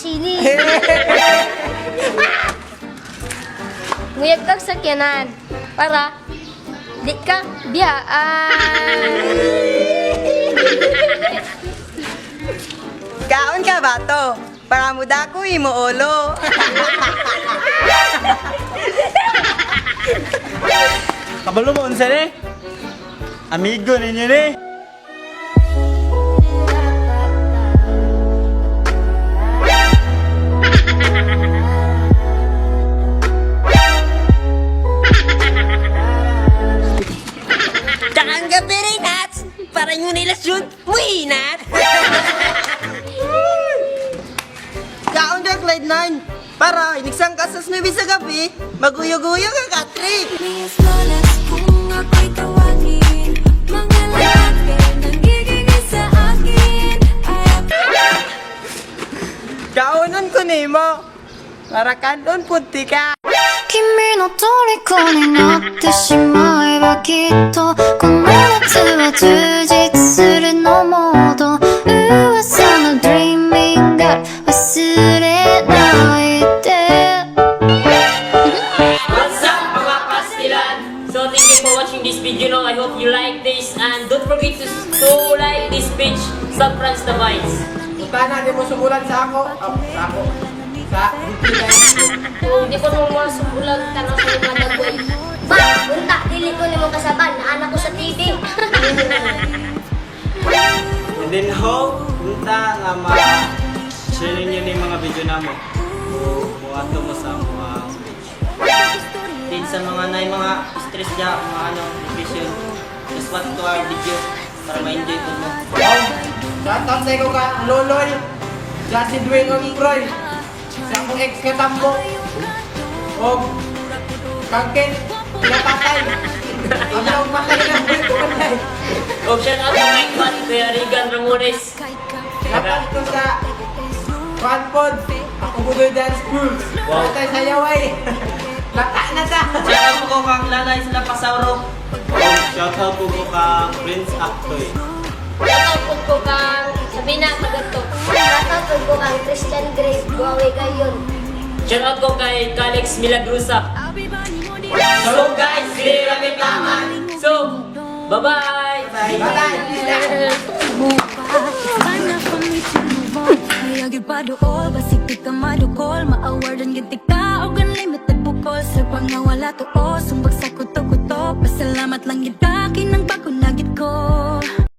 sili. Nguyag kag sakyanan para di ka biyaan. Kaon ka bato, para muda ko imuolo. Kabalo mo unsa ni? Amigo ninyo ni. Tanggap rin nuts, para yung nilasyon, muhinat. Kaon ka, Clyde 9, para inigsang ka sa snubi sa gabi, maguyo-guyo ka, Katrik. May smalas kung ako'y tawagin. Mga lalaki nanggigigil sa akin. Kaonon ko nimo, para kanon punti ka. 君の虜になってしまえばきっとこの夏は充実するのモード噂の Dreaming Girl 忘れないで What's up mga pastilan? So thank you for watching this video. No? I hope you like this and don't forget to like this page, Subfrance the Vibes. Sana di mo sumulan sa ako. Sa Kung di ko nung mga sumbulag tanong sa mga dagoy. Ba, unta, dili ko ni mong kasaban, naanak ko sa TV. And then ho, unta nga ma-share ninyo ni mga video namo. Buhato mo sa mga page. Din sa mga mga stress dya, mga depression, just watch to our video para ma-enjoy ko mo. shoutout sa ikaw ka, Loloy. Diyan si Dwayne Ogigroy. Sa akong ex katambo. O, kangkin, pinapatay. Ang lang patay na patay. Shout out to Mike Pat, Kuya Regan Ramones. Dapat ito sa Fanpod. Ako budoy dance school. Wow. Patay sa yaway. Lata na ta. Shout out ko kang lalay sila Pasauro. Shoutout po ko ka Prince Actoy. Shoutout ko kang Sabina Magato. Shoutout ko kang Christian Grace Buawe Gayon. Shout out ko kay Calix Milagrusa. So guys, hindi kami taman. So, bye-bye! Sana for me to move on. Hayagid pa dool, basig di ka madukol. Ma-award ang ginti ka o unlimited bukol. Sa pangawala to o, sumbag sa kuto-kuto. Pasalamat lang gid ka.